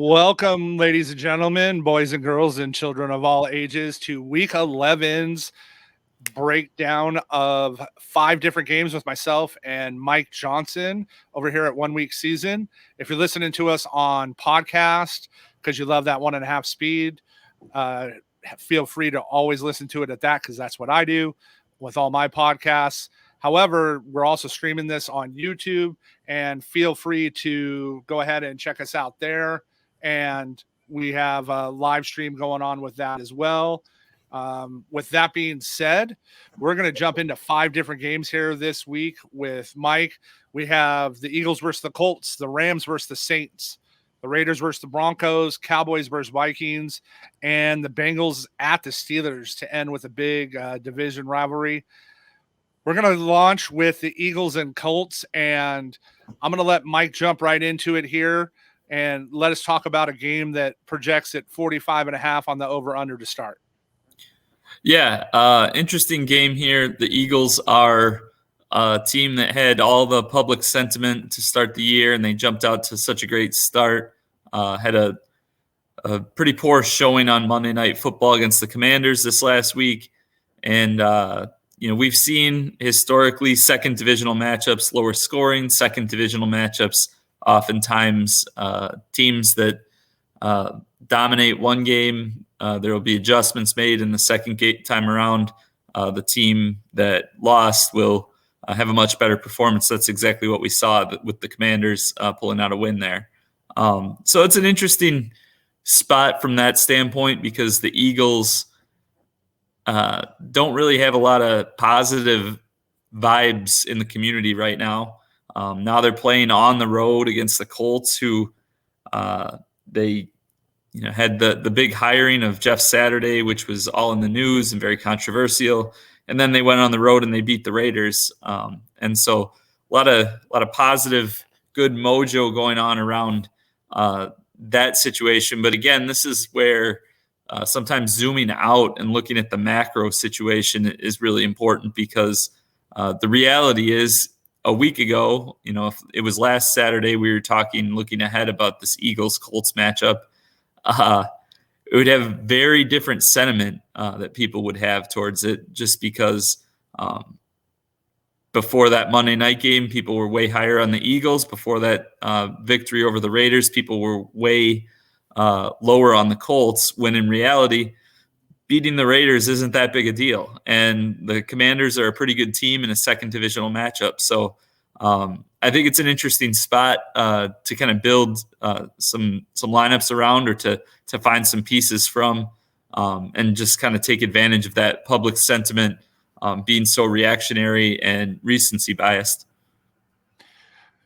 Welcome, ladies and gentlemen, boys and girls, and children of all ages, to Week 11's breakdown of 5 different games with myself and Mike Johnson over here at 1 Week Season. If you're listening to us on podcast because you love that 1.5 speed, feel free to always listen to it at that, because that's what I do with all my podcasts. However, we're also streaming this on YouTube, and feel free to go ahead and check us out there. And we have a live stream going on with that as well. With that being said, we're going to jump into 5 different games here this week with Mike. We have the Eagles versus the Colts, the Rams versus the Saints, the Raiders versus the Broncos, Cowboys versus Vikings, and the Bengals at the Steelers to end with a big division rivalry. We're going to launch with the Eagles and Colts, and I'm going to let Mike jump right into it here and let us talk about a game that projects at 45.5 on the over-under to start. Yeah, interesting game here. The Eagles are a team that had all the public sentiment to start the year, and they jumped out to such a great start. Had a pretty poor showing on Monday Night Football against the Commanders this last week. And, we've seen historically second divisional matchups, lower scoring, second divisional matchups, oftentimes teams that dominate one game. There will be adjustments made in the second time around. The team that lost will have a much better performance. That's exactly what we saw with the Commanders pulling out a win there. So it's an interesting spot from that standpoint, because the Eagles don't really have a lot of positive vibes in the community right now. Now they're playing on the road against the Colts, who they had the big hiring of Jeff Saturday, which was all in the news and very controversial. And then they went on the road and they beat the Raiders. And so a lot of positive, good mojo going on around that situation. But again, this is where sometimes zooming out and looking at the macro situation is really important, because the reality is, a week ago, if it was last Saturday, we were looking ahead about this Eagles-Colts matchup. It would have very different sentiment that people would have towards it, just because before that Monday night game, people were way higher on the Eagles. Before that victory over the Raiders, people were way lower on the Colts, when in reality, beating the Raiders isn't that big a deal. And the Commanders are a pretty good team in a second divisional matchup. So I think it's an interesting spot to kind of build some lineups around, or to find some pieces from, and just kind of take advantage of that public sentiment being so reactionary and recency biased.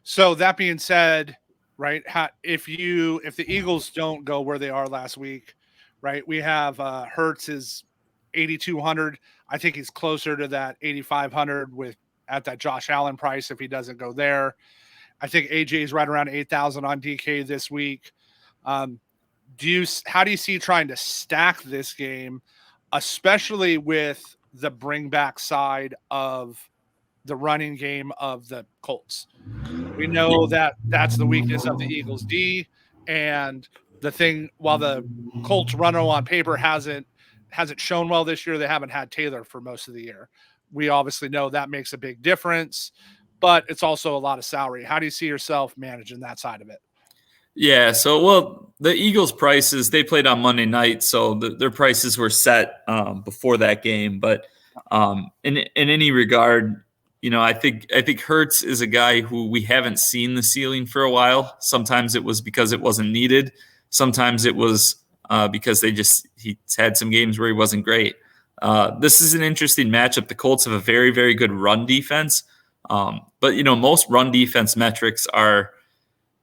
So that being said, right, if the Eagles don't go where they are last week, right, we have Hurts is 8,200. I think he's closer to that 8,500 at that Josh Allen price if he doesn't go there. I think AJ is right around 8,000 on DK this week. How do you see trying to stack this game, especially with the bring back side of the running game of the Colts? We know that that's the weakness of the Eagles D, and the thing, while the Colts runner on paper hasn't shown well this year, they haven't had Taylor for most of the year. We obviously know that makes a big difference, but it's also a lot of salary. How do you see yourself managing that side of it? Yeah, so, the Eagles' prices, they played on Monday night, so their prices were set before that game. But in any regard, I think Hurts is a guy who we haven't seen the ceiling for a while. Sometimes it was because it wasn't needed. Sometimes it was because he had some games where he wasn't great. This is an interesting matchup. The Colts have a very, very good run defense. But most run defense metrics are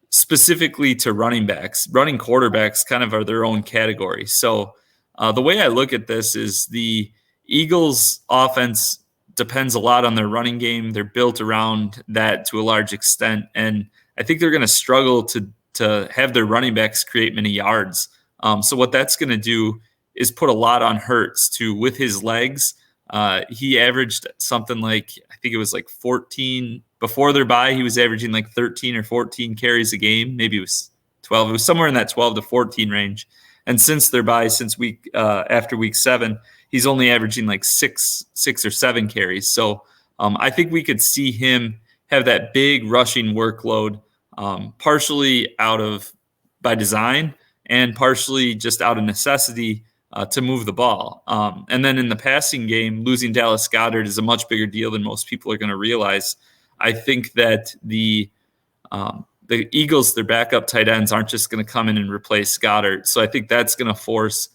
specifically to running backs. Running quarterbacks kind of are their own category. So the way I look at this is the Eagles' offense depends a lot on their running game. They're built around that to a large extent. And I think they're going to struggle to have their running backs create many yards. So what that's going to do is put a lot on Hurts with his legs. He averaged something like, I think it was like 14 before their bye. He was averaging like 13 or 14 carries a game. Maybe it was 12. It was somewhere in that 12 to 14 range. And since their bye, after week 7, he's only averaging like six or 7 carries. So I think we could see him have that big rushing workload, partially by design and partially just out of necessity to move the ball. And then in the passing game, losing Dallas Goedert is a much bigger deal than most people are going to realize. I think that the Eagles, their backup tight ends, aren't just going to come in and replace Goddard. So I think that's going to force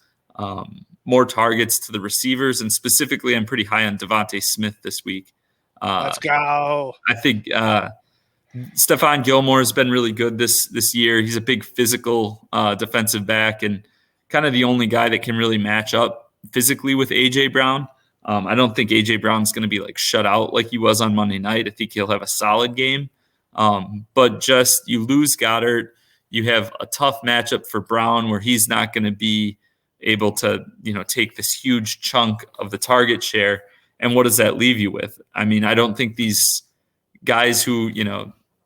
more targets to the receivers. And specifically, I'm pretty high on Devontae Smith this week. Let's go. I think Stephon Gilmore has been really good this year. He's a big physical defensive back and kind of the only guy that can really match up physically with A.J. Brown. I don't think A.J. Brown's going to be like shut out like he was on Monday night. I think he'll have a solid game. But just you lose Goddard, you have a tough matchup for Brown where he's not going to be able to, take this huge chunk of the target share. And what does that leave you with? I mean, I don't think these guys who,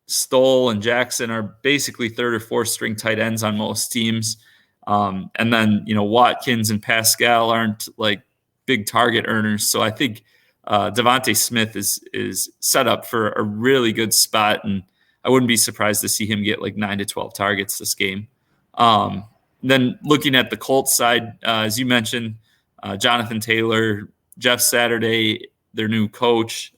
Stoll and Jackson are basically 3rd or 4th string tight ends on most teams. And then, Watkins and Pascal aren't like big target earners. So I think Devontae Smith is set up for a really good spot, and I wouldn't be surprised to see him get like 9 to 12 targets this game. Then looking at the Colts side, as you mentioned, Jonathan Taylor, Jeff Saturday, their new coach,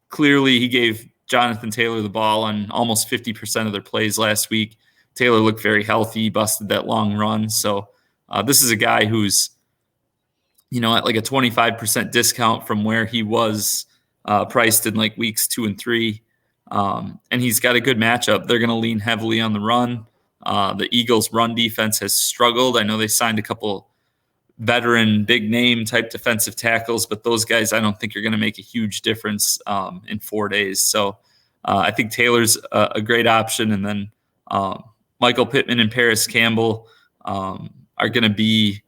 clearly he gave Jonathan Taylor the ball on almost 50% of their plays last week. Taylor looked very healthy, busted that long run. So this is a guy who's, at like a 25% discount from where he was priced in like weeks 2 and 3. And he's got a good matchup. They're going to lean heavily on the run. The Eagles' run defense has struggled. I know they signed a couple veteran, big name type defensive tackles, but those guys I don't think are going to make a huge difference in 4 days. So I think Taylor's a great option. And then Michael Pittman and Paris Campbell are going to be,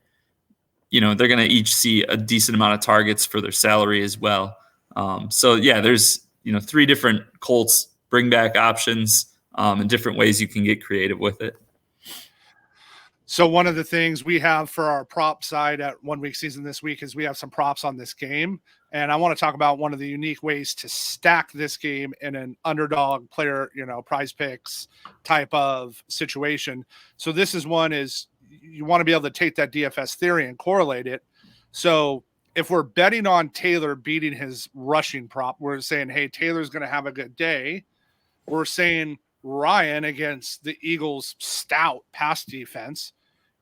they're going to each see a decent amount of targets for their salary as well. So yeah, there's, 3 different Colts bring back options and different ways you can get creative with it. So one of the things we have for our prop side at 1 week season this week is we have some props on this game. And I want to talk about one of the unique ways to stack this game in an underdog player, prize picks type of situation. So this is you want to be able to take that DFS theory and correlate it. So if we're betting on Taylor beating his rushing prop, we're saying, hey, Taylor's going to have a good day. We're saying Ryan against the Eagles' stout pass defense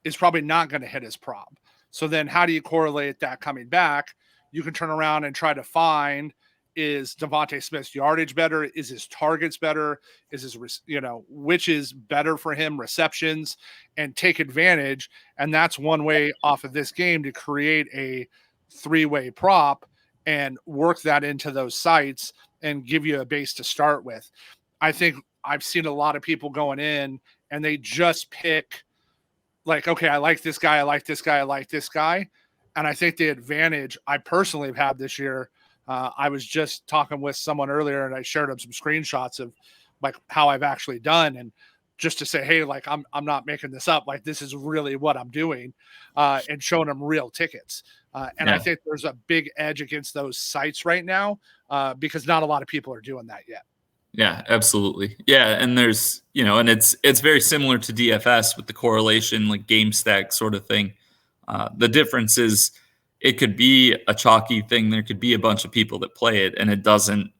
is probably not going to hit his prop. So then how do you correlate that coming back? You can turn around and try to find, is Devontae Smith's yardage better? Is his targets better? Is his, which is better for him, receptions, and take advantage. And that's one way off of this game to create a 3-way prop and work that into those sites and give you a base to start with. I think I've seen a lot of people going in and they just pick like, okay, I like this guy. I like this guy. I like this guy. And I think the advantage I personally have had this year, I was just talking with someone earlier and I shared them some screenshots of like how I've actually done. And just to say, hey, like I'm not making this up. Like this is really what I'm doing and showing them real tickets. And I think there's a big edge against those sites right now because not a lot of people are doing that yet. Yeah, absolutely. Yeah. And there's, and it's very similar to DFS with the correlation, like game stack sort of thing. The difference is it could be a chalky thing. There could be a bunch of people that play it and it doesn't,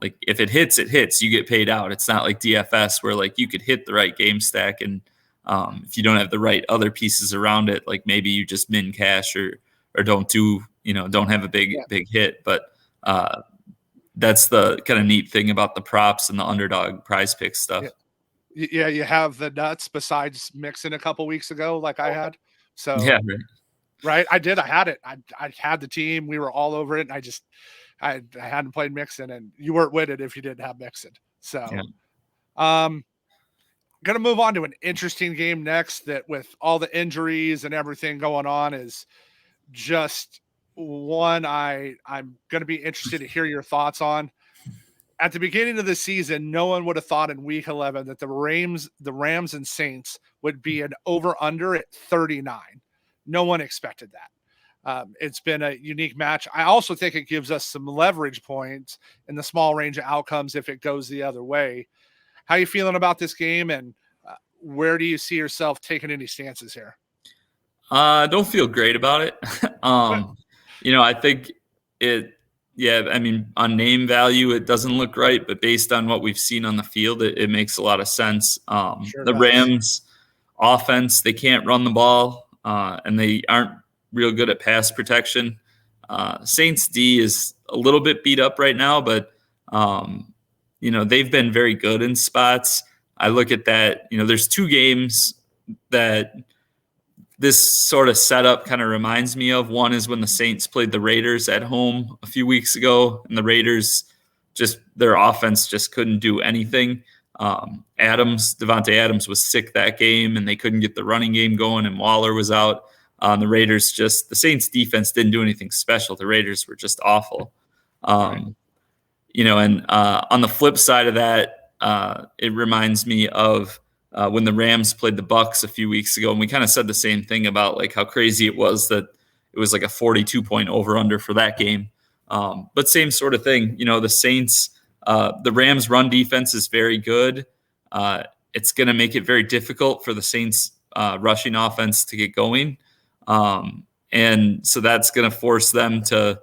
like if it hits, you get paid out. It's not like DFS where like you could hit the right game stack. And if you don't have the right other pieces around it, like maybe you just min cash or don't do, don't have a big hit. But that's the kind of neat thing about the props and the underdog prize pick stuff. Yeah, you have the nuts besides mixing a couple weeks ago, like I had. So yeah, right. I did. I had it. I had the team. We were all over it. And I hadn't played Mixon, and you weren't with it if you didn't have Mixon. So, going to move on to an interesting game next that with all the injuries and everything going on is just one I'm going to be interested to hear your thoughts on. at the beginning of the season, no one would have thought in week 11 that the Rams and Saints would be an over-under at 39. No one expected that. It's been a unique match. I also think it gives us some leverage points in the small range of outcomes if it goes the other way. How are you feeling about this game, and where do you see yourself taking any stances here? I don't feel great about it. I think on name value, it doesn't look right, but based on what we've seen on the field, it makes a lot of sense. Sure the does. Rams offense, they can't run the ball, and they aren't real good at pass protection. Saints D is a little bit beat up right now, but they've been very good in spots. I look at that, there's two games that this sort of setup kind of reminds me of. One is when the Saints played the Raiders at home a few weeks ago, and the Raiders their offense just couldn't do anything. Devontae Adams was sick that game, and they couldn't get the running game going, and Waller was out. The Saints defense didn't do anything special. The Raiders were just awful. Right. And on the flip side of that, it reminds me of when the Rams played the Bucs a few weeks ago, and we kind of said the same thing about like how crazy it was that it was like a 42-point over-under for that game. But same sort of thing. The Saints, the Rams' run defense is very good. It's going to make it very difficult for the Saints' rushing offense to get going. And so that's going to force them to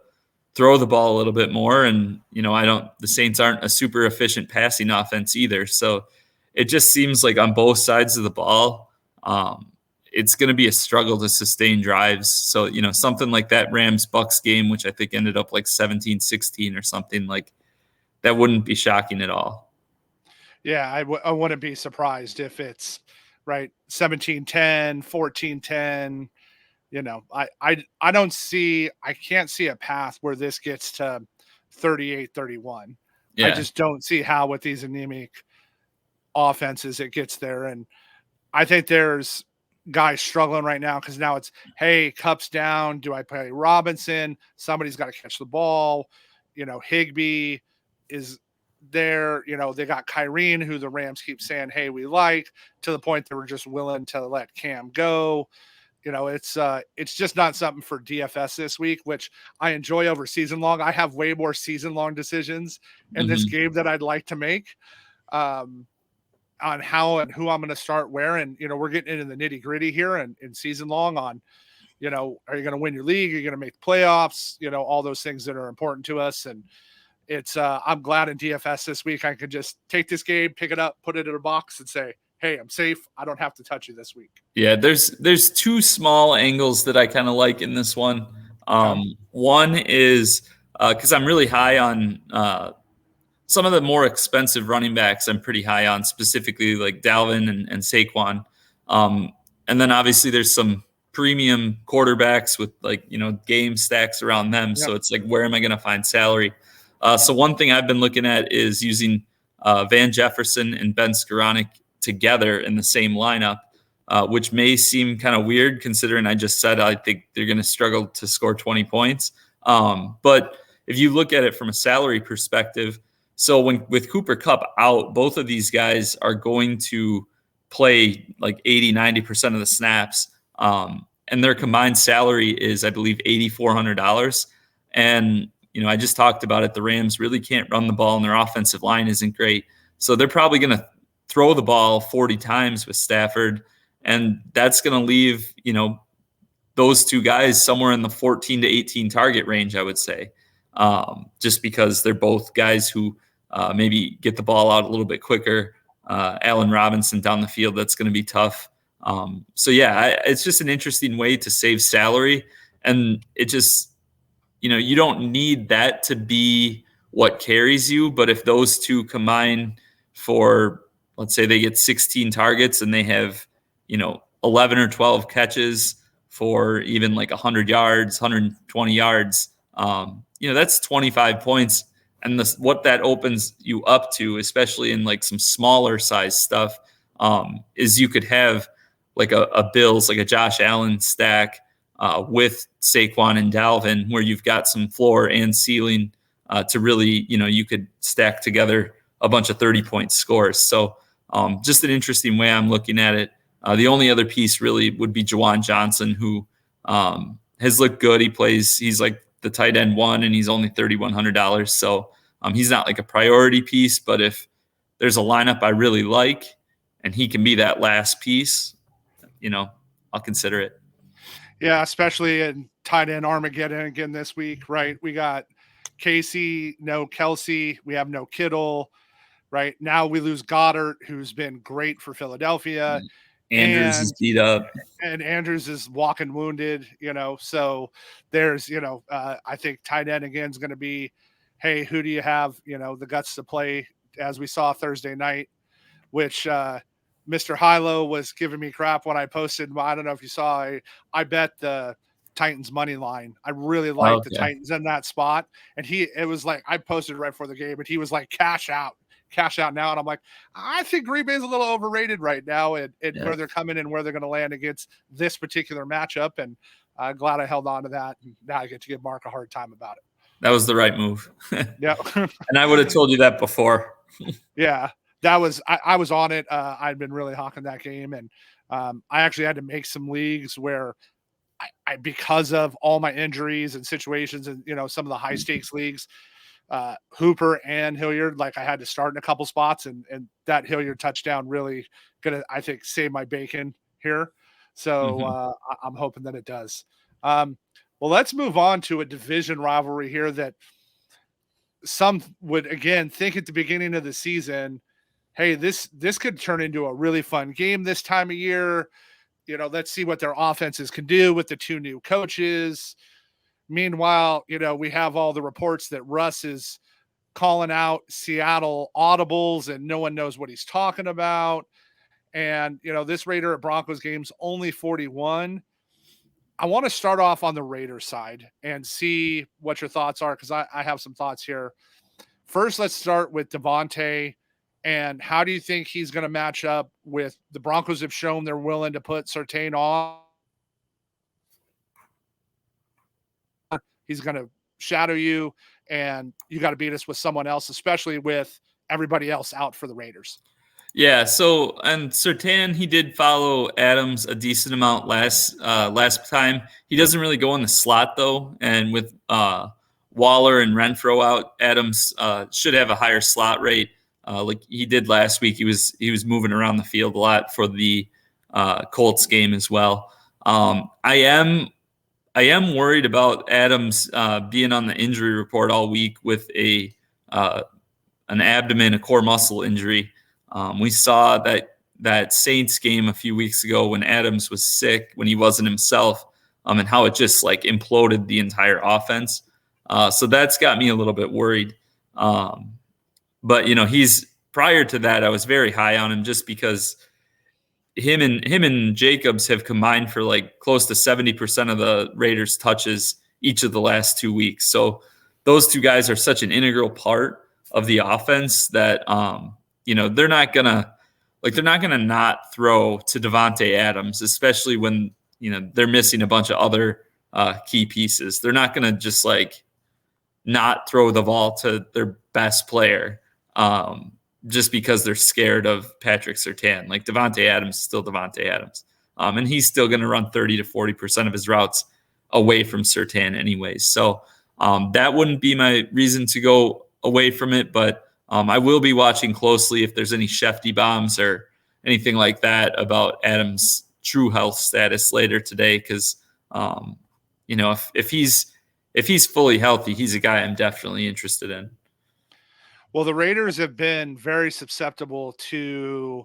throw the ball a little bit more. And, the Saints aren't a super efficient passing offense either. So it just seems like on both sides of the ball, it's going to be a struggle to sustain drives. So, something like that Rams-Bucs game, which I think ended up like 17-16 or something, like that wouldn't be shocking at all. Yeah, I wouldn't be surprised if it's right 17-10, 14-10. I can't see a path where this gets to 38-31. Yeah. I just don't see how with these anemic offenses it gets there. And I think there's guys struggling right now because now it's, hey, Cup's down. Do I play Robinson? Somebody's got to catch the ball. Higbee is there. They got Kyrene, who the Rams keep saying, hey, we like, to the point they were just willing to let Cam go. It's just not something for DFS this week, which I enjoy over season long. I have way more season long decisions in this game that I'd like to make on how and who I'm going to start where. And, we're getting into the nitty gritty here and in season long on, are you going to win your league? Are you going to make the playoffs? All those things that are important to us. And it's, I'm glad in DFS this week, I could just take this game, pick it up, put it in a box and say, hey, I'm safe. I don't have to touch you this week. Yeah, there's two small angles that I kind of like in this one. One is because I'm really high on some of the more expensive running backs. I'm pretty high on, specifically like Dalvin and Saquon. And then obviously there's some premium quarterbacks with game stacks around them. Yep. So it's like, where am I going to find salary? So one thing I've been looking at is using Van Jefferson and Ben Skoranek together in the same lineup, which may seem kind of weird considering I just said I think they're going to struggle to score 20 points. But if you look at it from a salary perspective, so with Cooper Kupp out, both of these guys are going to play like 80-90% of the snaps. And their combined salary is, I believe, $8,400. And, I just talked about it. The Rams really can't run the ball and their offensive line isn't great. So they're probably going to throw the ball 40 times with Stafford. And that's going to leave, those two guys somewhere in the 14 to 18 target range, I would say, just because they're both guys who maybe get the ball out a little bit quicker. Allen Robinson down the field, that's going to be tough. It's just an interesting way to save salary. And it just, you don't need that to be what carries you. But if those two combine for, let's say they get 16 targets and they have, 11 or 12 catches for even like 100 yards, 120 yards, that's 25 points. And what that opens you up to, especially in like some smaller size stuff, is you could have like a Bills, like a Josh Allen stack with Saquon and Dalvin, where you've got some floor and ceiling to really, you could stack together a bunch of 30-point scores. So just an interesting way I'm looking at it. The only other piece really would be Juwan Johnson, who has looked good. He's like the tight end one, and he's only $3,100. So he's not like a priority piece, but if there's a lineup I really like and he can be that last piece, I'll consider it. Yeah, especially in tight end Armageddon again this week, right? We got Casey, no Kelsey. We have no Kittle, right? Now we lose Goddard, who's been great for Philadelphia. Andrews is beat up. And Andrews is walking wounded, So there's, I think tight end again is going to be, hey, who do you have, the guts to play, as we saw Thursday night, which Mr. Hilo was giving me crap when I posted. I don't know if you saw, I bet the Titans money line. I really like the Titans in that spot. And it was like, I posted right before the game, and he was like, cash out now. And I'm like, I think Green Bay's a little overrated right now, and where they're coming and where they're going to land against this particular matchup. And I'm glad I held on to that. And now I get to give Mark a hard time about it. That was the right move. Yeah. And I would have told you that before. Yeah. That was, I was on it. I'd been really hawking that game. And I actually had to make some leagues where I because of all my injuries and situations and, some of the high stakes leagues, Hooper and Hilliard, like I had to start in a couple spots, and that Hilliard touchdown really gonna, I think, save my bacon here. So I'm hoping that it does. Well, let's move on to a division rivalry here that some would again think at the beginning of the season, hey, this could turn into a really fun game this time of year. Let's see what their offenses can do with the two new coaches. Meanwhile, we have all the reports that Russ is calling out Seattle audibles and no one knows what he's talking about. And, this Raider at Broncos game's only 41. I want to start off on the Raiders side and see what your thoughts are, because I have some thoughts here. First, let's start with Devontae. And how do you think he's going to match up with the Broncos? Have shown they're willing to put Surtain on. He's going to shadow you, and you got to beat us with someone else, especially with everybody else out for the Raiders. Yeah. So, and Surtain, he did follow Adams a decent amount last time. He doesn't really go in the slot though. And with Waller and Renfro out, Adams should have a higher slot rate. Like he did last week. He was moving around the field a lot for the Colts game as well. I am worried about Adams being on the injury report all week with an abdomen, a core muscle injury. We saw that Saints game a few weeks ago when Adams was sick, when he wasn't himself, and how it just like imploded the entire offense. So that's got me a little bit worried. But he's, prior to that, I was very high on him just because him and Jacobs have combined for like close to 70% of the Raiders touches each of the last 2 weeks. So those two guys are such an integral part of the offense that they're not gonna not throw to Devontae Adams, especially when they're missing a bunch of other key pieces. They're not gonna just like not throw the ball to their best player just because they're scared of Patrick Surtain. Like Devontae Adams is still Devontae Adams. And he's still going to run 30 to 40% of his routes away from Surtain anyways. So that wouldn't be my reason to go away from it, but I will be watching closely if there's any Shefty bombs or anything like that about Adams' true health status later today. Cause if he's fully healthy, he's a guy I'm definitely interested in. Well, the Raiders have been very susceptible to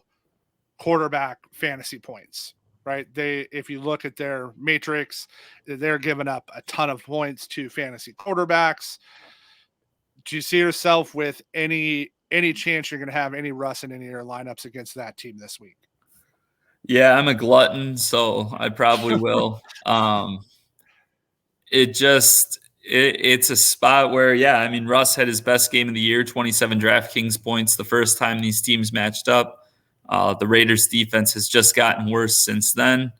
quarterback fantasy points, right? If you look at their matrix, they're giving up a ton of points to fantasy quarterbacks. Do you see yourself with any chance you're going to have any Russ in any of your lineups against that team this week? Yeah, I'm a glutton, so I probably will. It's a spot where, Russ had his best game of the year, 27 DraftKings points the first time these teams matched up. The Raiders defense has just gotten worse since then.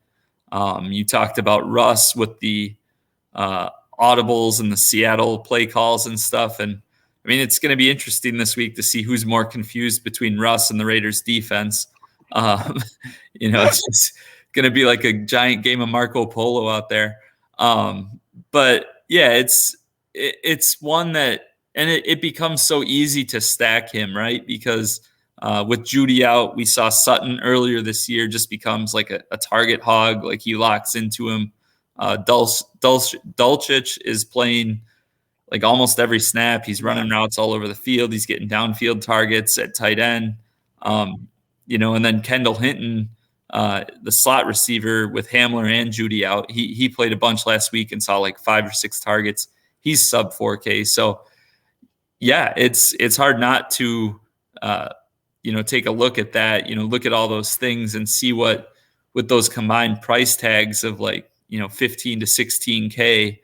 You talked about Russ with the audibles and the Seattle play calls and stuff. And mean, it's going to be interesting this week to see who's more confused between Russ and the Raiders defense. It's just going to be like a giant game of Marco Polo out there. But yeah, it's one that, and it becomes so easy to stack him, right? Because with Judy out, we saw Sutton earlier this year just becomes like a target hog. Like he locks into him. Dulcich is playing like almost every snap. He's running routes all over the field. He's getting downfield targets at tight end. And then Kendall Hinton, the slot receiver with Hamler and Judy out, he played a bunch last week and saw like 5 or 6 targets. He's sub 4K. So yeah, it's hard not to, take a look at that, look at all those things and see what, with those combined price tags of like, 15 to 16K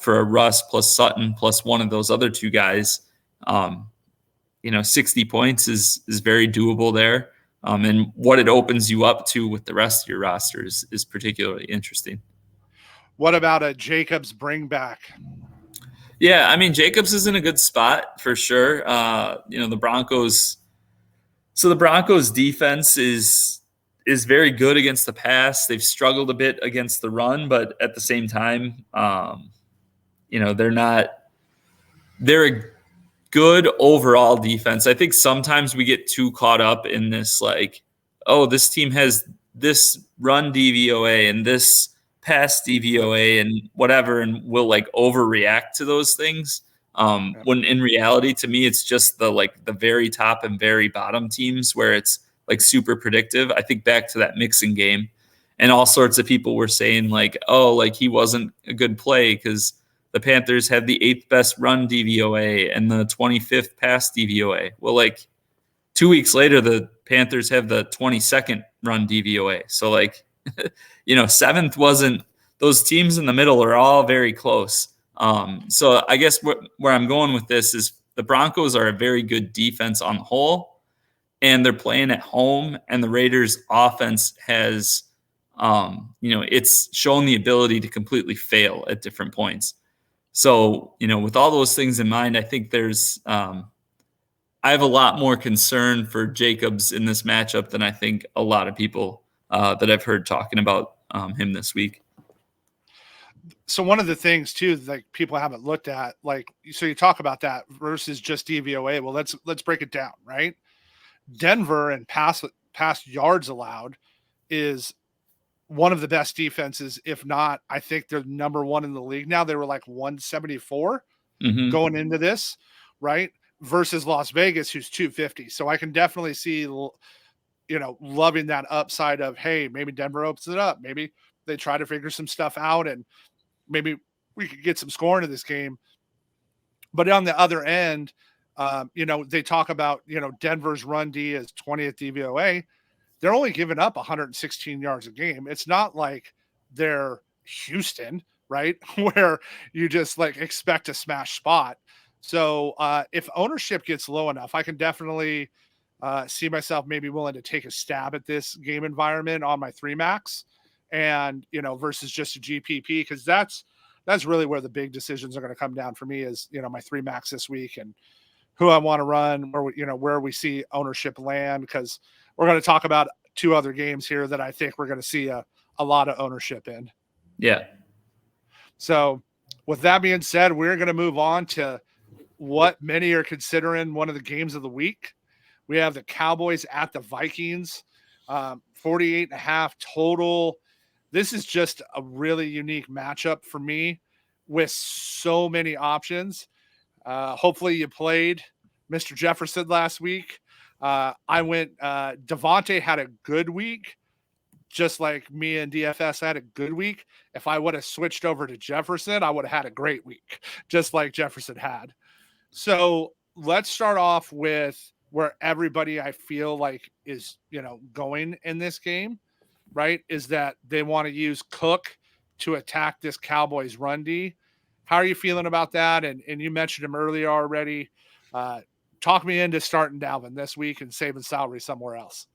for a Russ plus Sutton plus one of those other 2 guys, 60 points is very doable there. And what it opens you up to with the rest of your roster is particularly interesting. What about a Jacobs bring back? Yeah, I mean, Jacobs is in a good spot for sure. The Broncos. So the Broncos defense is very good against the pass. They've struggled a bit against the run, but at the same time, they're a good overall defense. I think sometimes we get too caught up in this, like, oh, this team has this run DVOA and this pass DVOA and whatever, and we'll like overreact to those things. When in reality, to me, it's just the very top and very bottom teams where it's like super predictive. I think back to that Mixon game, and all sorts of people were saying like, oh, like he wasn't a good play because the Panthers have the 8th best run DVOA and the 25th pass DVOA. Well, like 2 weeks later, the Panthers have the 22nd run DVOA. So like, 7th wasn't, those teams in the middle are all very close. So I guess where I'm going with this is the Broncos are a very good defense on the whole, and they're playing at home, and the Raiders offense has, it's shown the ability to completely fail at different points. So, with all those things in mind, I think I have a lot more concern for Jacobs in this matchup than I think a lot of people that I've heard talking about him this week. So one of the things too, like people haven't looked at, like, so you talk about that versus just DVOA. Well, let's break it down, right? Denver and pass yards allowed is one of the best defenses, if not, I think they're number 1 in the league now. They were like 174 going into this, right? Versus Las Vegas, who's 250. So I can definitely see, loving that upside of, hey, maybe Denver opens it up. Maybe they try to figure some stuff out and maybe we could get some scoring in this game. But on the other end, they talk about, Denver's run D is 20th DVOA. They're only giving up 116 yards a game. It's not like they're Houston, right? Where you just like expect a smash spot. So if ownership gets low enough, I can definitely see myself maybe willing to take a stab at this game environment on my 3 max and, versus just a GPP, because that's really where the big decisions are going to come down for me is, my 3 max this week and who I want to run, or, where we see ownership land, because we're going to talk about 2 other games here that I think we're going to see a lot of ownership in. Yeah. So with that being said, we're going to move on to what many are considering one of the games of the week. We have the Cowboys at the Vikings, 48.5 total. This is just a really unique matchup for me with so many options. Hopefully you played Mr. Jefferson last week. I went, Devontae had a good week, just like me and DFS had a good week. If I would have switched over to Jefferson, I would have had a great week, just like Jefferson had. So let's start off with where everybody I feel like is, going in this game, right? Is that they want to use Cook to attack this Cowboys run D. How are you feeling about that? And you mentioned him earlier already. Talk me into starting Dalvin this week and saving salary somewhere else.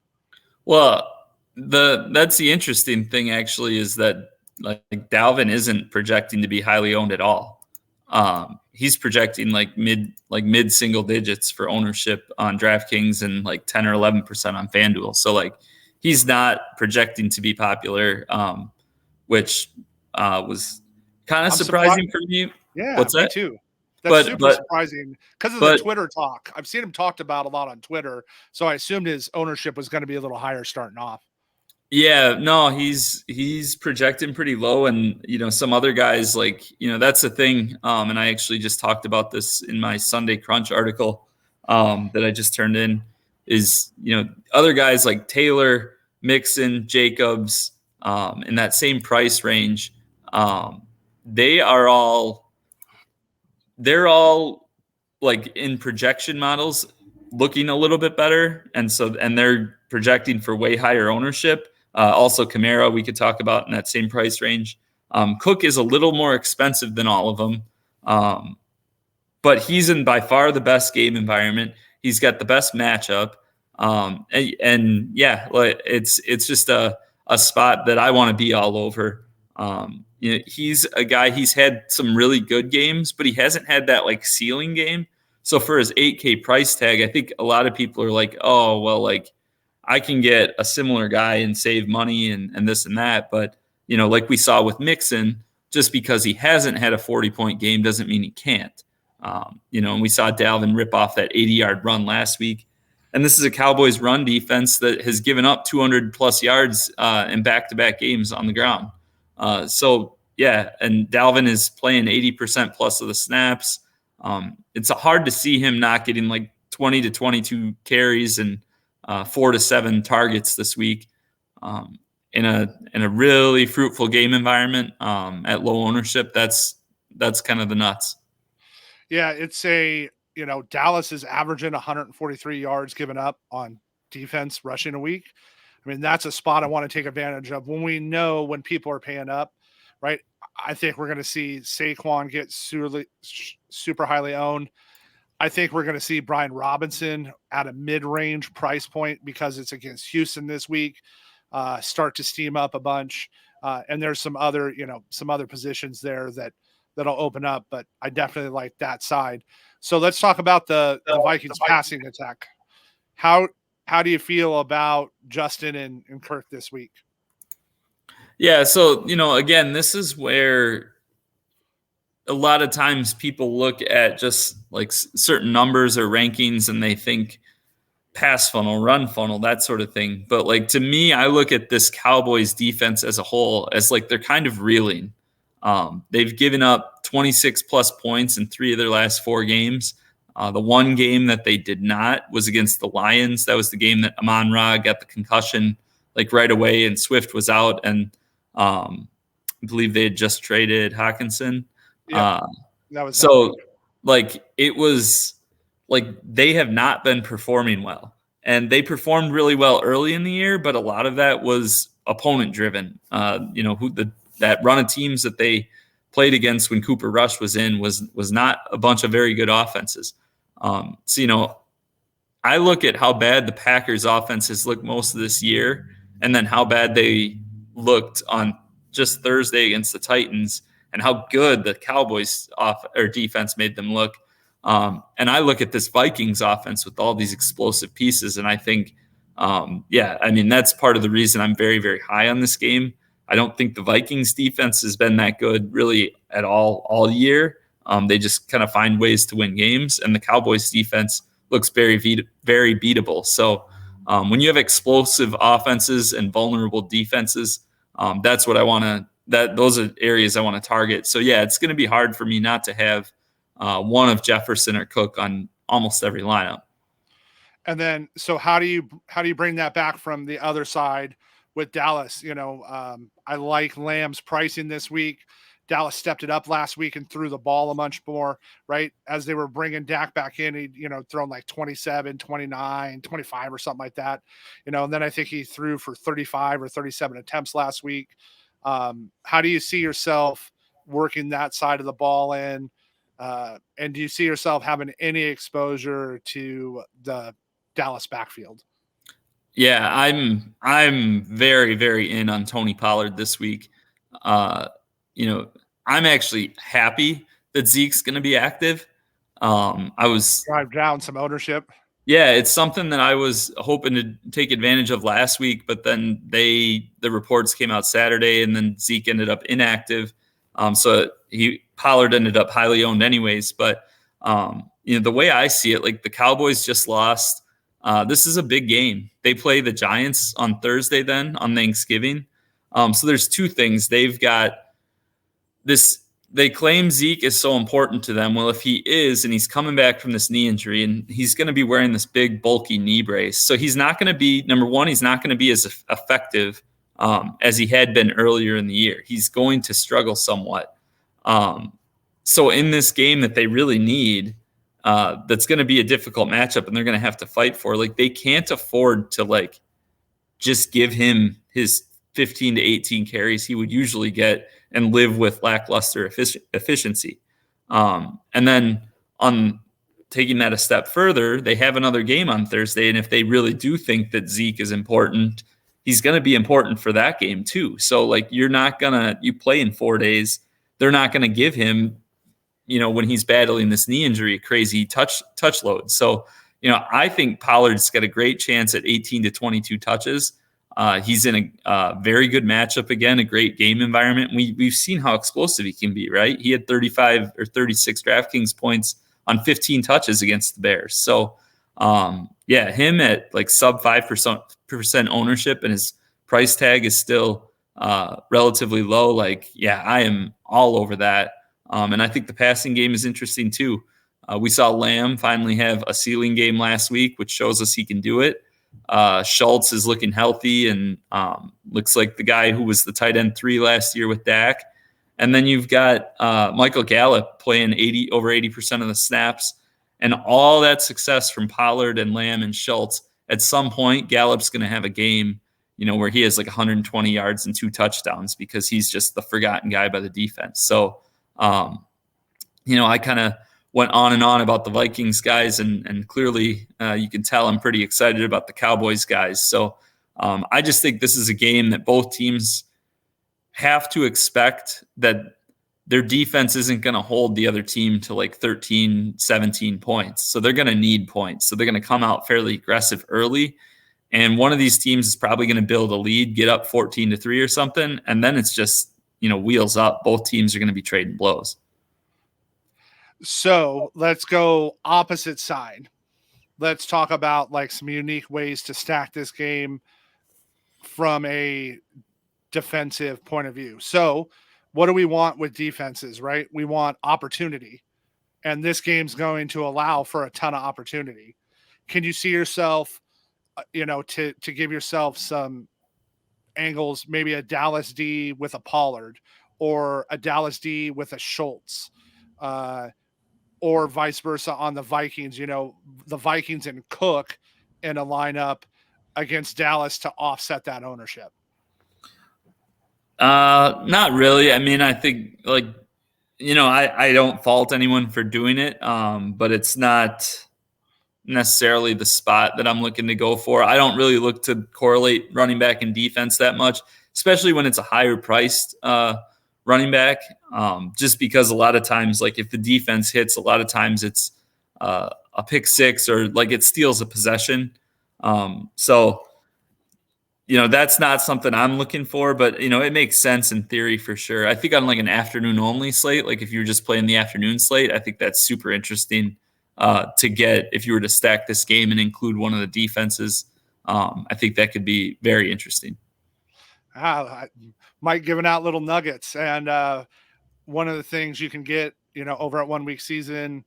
Well, that's the interesting thing actually is that like Dalvin isn't projecting to be highly owned at all. he's projecting like mid single digits for ownership on DraftKings and like 10 or 11% on FanDuel. So like he's not projecting to be popular, which was kind of surprising for me. Yeah, What's that? Me too. That's super surprising because of the Twitter talk. I've seen him talked about a lot on Twitter, so I assumed his ownership was going to be a little higher starting off. Yeah, no, he's projecting pretty low, and some other guys like that's the thing. And I actually just talked about this in my Sunday Crunch article that I just turned in. Is other guys like Taylor, Mixon, Jacobs in that same price range. They're all like in projection models looking a little bit better, and they're projecting for way higher ownership. Also, Kamara, we could talk about in that same price range. Cook is a little more expensive than all of them, but he's in by far the best game environment. He's got the best matchup, and yeah, it's just a spot that I want to be all over. He's a guy. He's had some really good games, but he hasn't had that like ceiling game. So for his 8K price tag, I think a lot of people are like, oh well, like I can get a similar guy and save money and this and that. But, like we saw with Mixon, just because he hasn't had a 40-point game doesn't mean he can't. And we saw Dalvin rip off that 80-yard run last week. And this is a Cowboys run defense that has given up 200-plus yards in back-to-back games on the ground. So, yeah, and Dalvin is playing 80% plus of the snaps. It's hard to see him not getting like 20 to 22 carries and 4 to 7 targets this week in a really fruitful game environment at low ownership. That's kind of the nuts. Yeah, it's Dallas is averaging 143 yards given up on defense rushing a week. I mean, that's a spot I want to take advantage of when we know when people are paying up, right? I think we're going to see Saquon get super highly owned. I think we're going to see Brian Robinson at a mid-range price point because it's against Houston this week, start to steam up a bunch. And there's some other positions there that'll open up, but I definitely like that side. So let's talk about the Vikings passing attack. How do you feel about Justin and Kirk this week? Yeah, so again, this is where a lot of times people look at just like certain numbers or rankings and they think pass funnel, run funnel, that sort of thing. But like to me, I look at this Cowboys defense as a whole as like they're kind of reeling. They've given up 26 plus points in 3 of their last 4 games. The one game that they did not was against the Lions. That was the game that Amon-Ra got the concussion like right away and Swift was out. And I believe they had just traded Hawkinson. Yeah, that was so like it was like they have not been performing well, and they performed really well early in the year, but a lot of that was opponent driven. That run of teams that they played against when Cooper Rush was in was not a bunch of very good offenses. So I look at how bad the Packers offense has looked most of this year, and then how bad they looked on just Thursday against the Titans, and how good the Cowboys defense made them look. And I look at this Vikings offense with all these explosive pieces, and I think, that's part of the reason I'm very, very high on this game. I don't think the Vikings defense has been that good really at all year. They just kind of find ways to win games, and the Cowboys defense looks very, very beatable. So when you have explosive offenses and vulnerable defenses, that's what I want to. Those are areas I want to target. So yeah, it's going to be hard for me not to have one of Jefferson or Cook on almost every lineup. And then, so how do you bring that back from the other side with Dallas? I like Lamb's pricing this week. Dallas stepped it up last week and threw the ball a bunch more, right? As they were bringing Dak back in, he'd, thrown like 27, 29, 25 or something like that, and then I think he threw for 35 or 37 attempts last week. How do you see yourself working that side of the ball in? And do you see yourself having any exposure to the Dallas backfield? Yeah, I'm very, very in on Tony Pollard this week. I'm actually happy that Zeke's going to be active. I was Drive down some ownership. Yeah, it's something that I was hoping to take advantage of last week, but then the reports came out Saturday, and then Zeke ended up inactive. So Pollard ended up highly owned anyways. But the way I see it, like the Cowboys just lost. This is a big game. They play the Giants on Thursday, then on Thanksgiving. So there's two things. They've got this. They claim Zeke is so important to them. Well, if he is, and he's coming back from this knee injury, and he's going to be wearing this big, bulky knee brace. So he's not going to be, number one, he's not going to be as effective as he had been earlier in the year. He's going to struggle somewhat. So in this game that they really need, that's going to be a difficult matchup, and they're going to have to fight for, like, they can't afford to, like, just give him his 15 to 18 carries he would usually get and live with lackluster efficiency. And then on taking that a step further, they have another game on Thursday. And if they really do think that Zeke is important, he's going to be important for that game too. So like, you play in 4 days. They're not going to give him, when he's battling this knee injury, a crazy touch load. So, I think Pollard's got a great chance at 18 to 22 touches. He's in a very good matchup again, a great game environment. We've seen how explosive he can be, right? He had 35 or 36 DraftKings points on 15 touches against the Bears. So, him at like sub 5% ownership, and his price tag is still relatively low. Like, I am all over that. And I think the passing game is interesting too. We saw Lamb finally have a ceiling game last week, which shows us he can do it. Schultz is looking healthy and looks like the guy who was the tight end 3 last year with Dak. And then you've got Michael Gallup playing over 80% of the snaps, and all that success from Pollard and Lamb and Schultz. At some point, Gallup's going to have a game, where he has like 120 yards and 2 touchdowns because he's just the forgotten guy by the defense. So, I kind of went on and on about the Vikings guys, and clearly you can tell I'm pretty excited about the Cowboys guys. So I just think this is a game that both teams have to expect that their defense isn't going to hold the other team to like 13, 17 points. So they're going to need points. So they're going to come out fairly aggressive early. And one of these teams is probably going to build a lead, get up 14-3 or something. And then it's just, wheels up. Both teams are going to be trading blows. So let's go opposite side. Let's talk about like some unique ways to stack this game from a defensive point of view. So what do we want with defenses, right? We want opportunity, and this game's going to allow for a ton of opportunity. Can you see yourself, to give yourself some angles, maybe a Dallas D with a Pollard or a Dallas D with a Schultz, or vice versa on the Vikings, the Vikings and Cook in a lineup against Dallas to offset that ownership? Not really. I mean, I think I don't fault anyone for doing it. But it's not necessarily the spot that I'm looking to go for. I don't really look to correlate running back and defense that much, especially when it's a higher priced running back, just because a lot of times, like if the defense hits, a lot of times it's a pick six or like it steals a possession. So that's not something I'm looking for, but it makes sense in theory for sure. I think on like an afternoon only slate, like if you're just playing the afternoon slate, I think that's super interesting to get if you were to stack this game and include one of the defenses. I think that could be very interesting. Mike giving out little nuggets. And one of the things you can get, over at 1 Week Season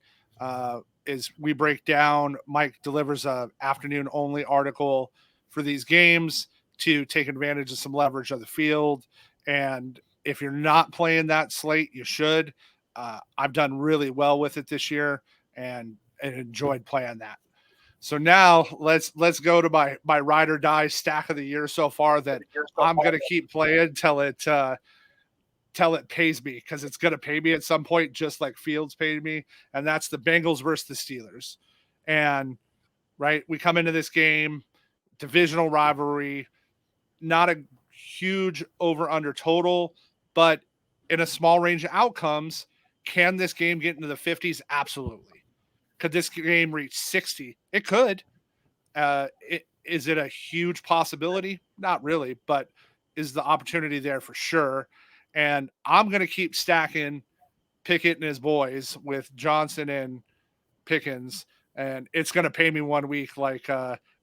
is we break down, Mike delivers a afternoon only article for these games to take advantage of some leverage of the field. And if you're not playing that slate, you should. I've done really well with it this year and enjoyed playing that. So now let's go to my ride or die stack of the year so far that I'm going to keep playing till it pays me, because it's going to pay me at some point, just like Fields paid me. And that's the Bengals versus the Steelers. And right, we come into this game, divisional rivalry, not a huge over under total, but in a small range of outcomes, Can this game get into the 50s? Absolutely. Could this game reach 60? It could. Is it a huge possibility? Not really, but is the opportunity there for sure? And I'm going to keep stacking Pickett and his boys with Johnson and Pickens, and it's going to pay me 1 week like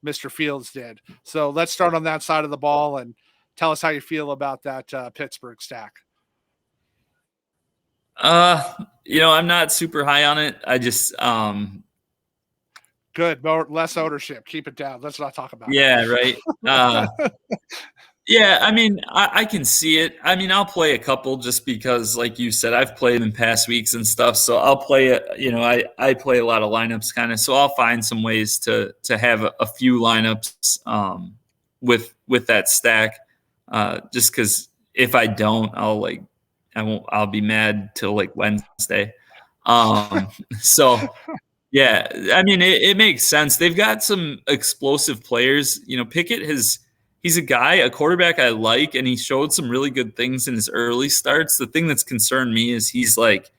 Mr. Fields did. So let's start on that side of the ball and tell us how you feel about that Pittsburgh stack. I'm not super high on it. I just good, less ownership. Keep it down. Let's not talk about it. Yeah, right. Yeah, I mean, I can see it. I mean, I'll play a couple just because, like you said, I've played in past weeks and stuff. So I'll play it. I play a lot of lineups kind of. So I'll find some ways to have a few lineups with that stack. Just because if I don't, I'll be mad till like Wednesday. So yeah, I mean, it makes sense. They've got some explosive players. Pickett he's a quarterback I like, and he showed some really good things in his early starts. The thing that's concerned me is he's like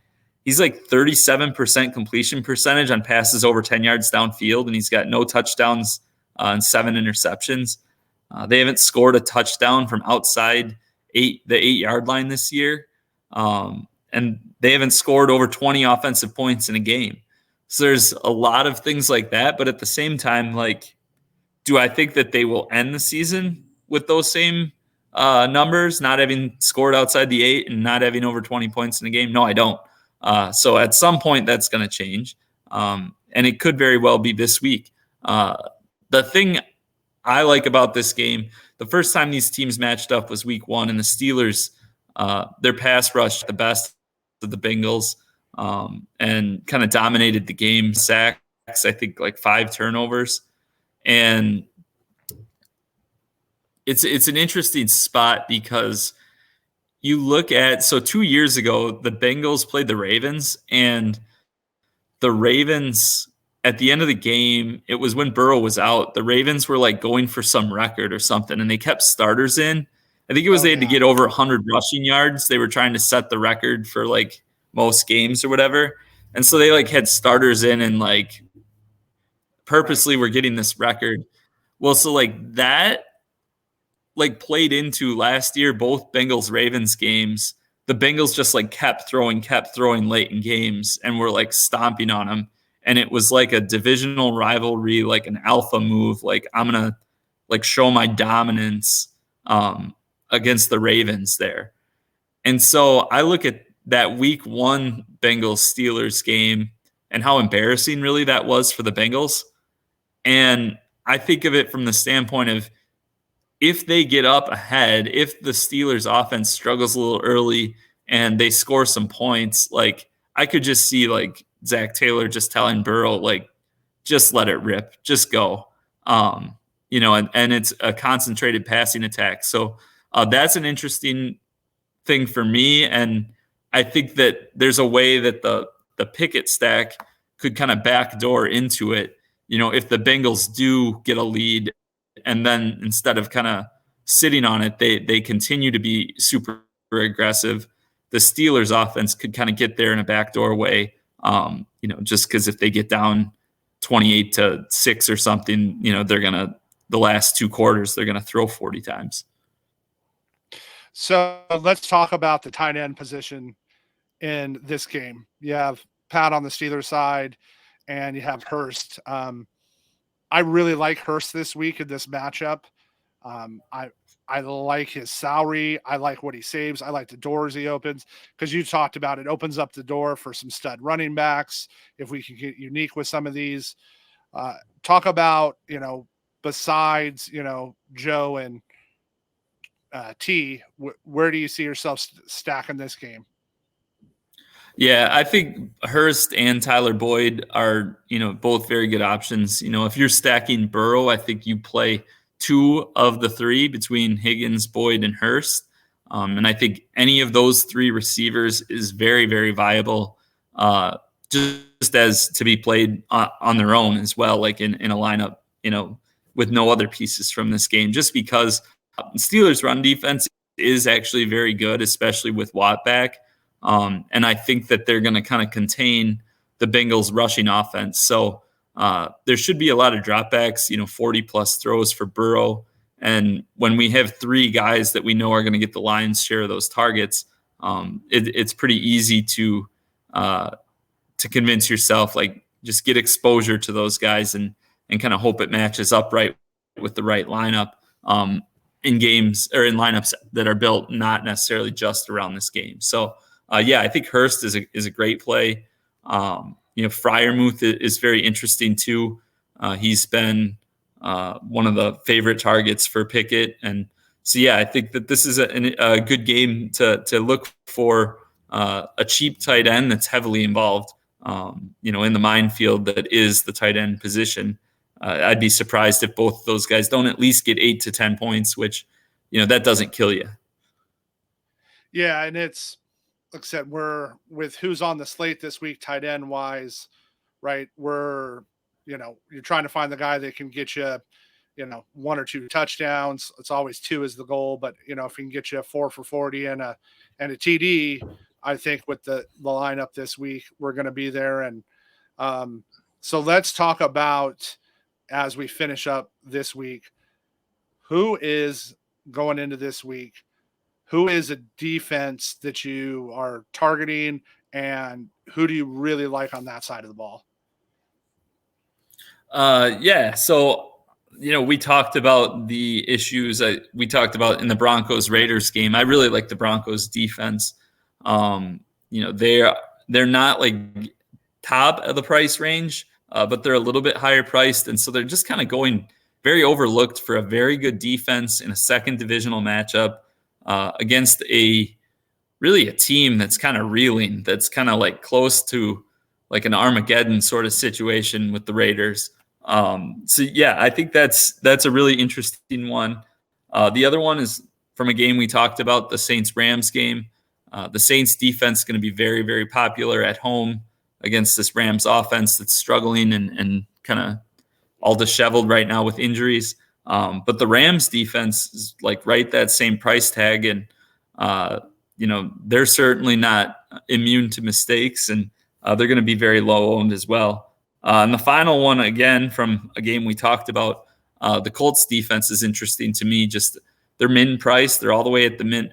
37% completion percentage on passes over 10 yards downfield, and he's got no touchdowns and 7 interceptions. They haven't scored a touchdown from outside the 8-yard line this year, and they haven't scored over 20 offensive points in a game. So there's a lot of things like that, but at the same time, like, do I think that they will end the season with those same numbers, not having scored outside the 8 and not having over 20 points in a game? No, I don't. So at some point, that's going to change, and it could very well be this week. The thing I like about this game, the first time these teams matched up was week 1, and the Steelers, their pass rush the best of the Bengals, and kind of dominated the game. Sacks, I think, like 5 turnovers. And it's an interesting spot because you look at, so 2 years ago, the Bengals played the Ravens, and the Ravens at the end of the game, it was when Burrow was out, the Ravens were like going for some record or something, and they kept starters in. I think it was they had to get over 100 rushing yards. They were trying to set the record for like most games or whatever. And so they like had starters in and like purposely were getting this record. Well, so like that like played into last year, both Bengals Ravens games. The Bengals just like kept throwing late in games and were like stomping on them. And it was like a divisional rivalry, like an alpha move. Like, I'm going to like show my dominance against the Ravens there. And so I look at that week 1 Bengals Steelers game and how embarrassing really that was for the Bengals. And I think of it from the standpoint of, if they get up ahead, if the Steelers offense struggles a little early and they score some points, like I could just see like Zach Taylor just telling Burrow, like, just let it rip, just go. And it's a concentrated passing attack. So that's an interesting thing for me. And I think that there's a way that the Pickett stack could kind of backdoor into it. If the Bengals do get a lead, and then instead of kind of sitting on it, they continue to be super aggressive, the Steelers offense could kind of get there in a backdoor way. Just because if they get down 28-6 or something, the last 2 quarters, they're going to throw 40 times. So let's talk about the tight end position in this game. You have Pat on the Steelers side, and you have Hurst. I really like Hurst this week in this matchup. I like his salary. I like what he saves. I like the doors he opens, because you talked about it opens up the door for some stud running backs if we can get unique with some of these. Talk about, besides, Joe and T, where do you see yourself stacking this game? Yeah, I think Hurst and Tyler Boyd are, both very good options. If you're stacking Burrow, I think you play 2 of the 3 between Higgins, Boyd, and Hurst. And I think any of those 3 receivers is very, very viable, just as to be played on their own as well, like in a lineup, with no other pieces from this game, just because Steelers' run defense is actually very good, especially with Watt back. And I think that they're going to kind of contain the Bengals rushing offense. So there should be a lot of dropbacks, 40 plus throws for Burrow. And when we have three guys that we know are going to get the lion's share of those targets, it's pretty easy to convince yourself, like, just get exposure to those guys and kind of hope it matches up right with the right lineup in games or in lineups that are built not necessarily just around this game. So I think Hurst is a great play. Freiermuth is very interesting too. He's been one of the favorite targets for Pickett, and so I think that this is a good game to look for a cheap tight end that's heavily involved. In the minefield that is the tight end position. I'd be surprised if both of those guys don't at least get 8 to 10 points, which, that doesn't kill you. Yeah, and it's, like I said, we're with who's on the slate this week, tight end wise, right? You're trying to find the guy that can get you, 1 or 2 touchdowns. It's always 2 is the goal, but if he can get you 4 for 40 and a TD, I think with the lineup this week, we're going to be there. And so let's talk about, as we finish up this week, who is going into this week? Who is a defense that you are targeting, and who do you really like on that side of the ball? So, we talked about the issues we talked about in the Broncos Raiders game. I really like the Broncos defense. They're not like top of the price range, but they're a little bit higher priced. And so they're just kind of going very overlooked for a very good defense in a second divisional matchup against a team that's kind of reeling, that's kind of like close to like an Armageddon sort of situation with the Raiders. I think that's a really interesting one. The other one is from a game we talked about, the Saints-Rams game. The Saints defense is going to be very, very popular at home against this Rams offense that's struggling and kind of all disheveled right now with injuries. But the Rams defense is like right that same price tag. And, they're certainly not immune to mistakes, and they're going to be very low owned as well. And the final one, again, from a game we talked about, the Colts defense is interesting to me. Just they're min price. They're all the way at the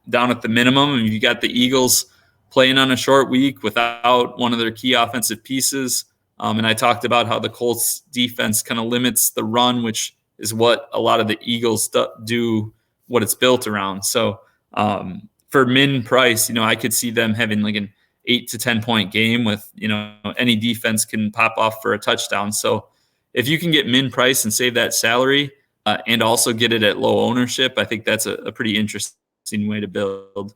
down at the minimum. And you got the Eagles playing on a short week without one of their key offensive pieces. And I talked about how the Colts defense kind of limits the run, which is what a lot of the Eagles do, what it's built around. So for min price, I could see them having like an 8 to 10 point game with, any defense can pop off for a touchdown. So if you can get min price and save that salary and also get it at low ownership, I think that's a pretty interesting way to build.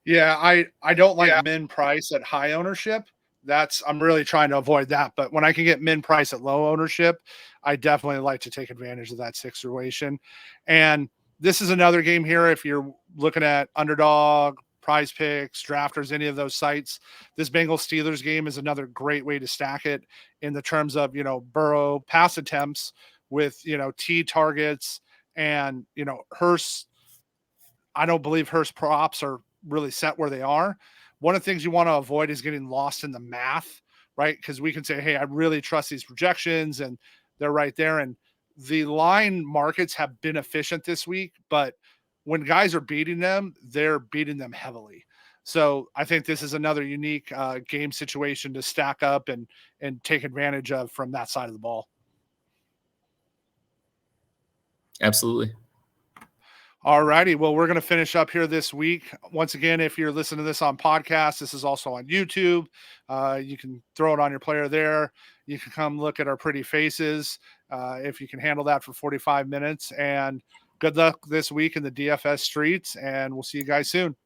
Yeah, I don't like min price at high ownership. I'm really trying to avoid that. But when I can get min price at low ownership, I definitely like to take advantage of that situation. And this is another game here. If you're looking at Underdog, Prize Picks, Drafters, any of those sites, this Bengals Steelers game is another great way to stack it in the terms of, Burrow pass attempts with, T targets and, Hurst. I don't believe Hurst props are really set where they are. One of the things you want to avoid is getting lost in the math, right? Because we can say, hey, I really trust these projections and they're right there. And the line markets have been efficient this week, but when guys are beating them, they're beating them heavily. So I think this is another unique game situation to stack up and take advantage of from that side of the ball. Absolutely. All righty. Well, we're going to finish up here this week. Once again, if you're listening to this on podcast, this is also on YouTube. You can throw it on your player there. You can come look at our pretty faces if you can handle that for 45 minutes. And good luck this week in the DFS streets, and we'll see you guys soon.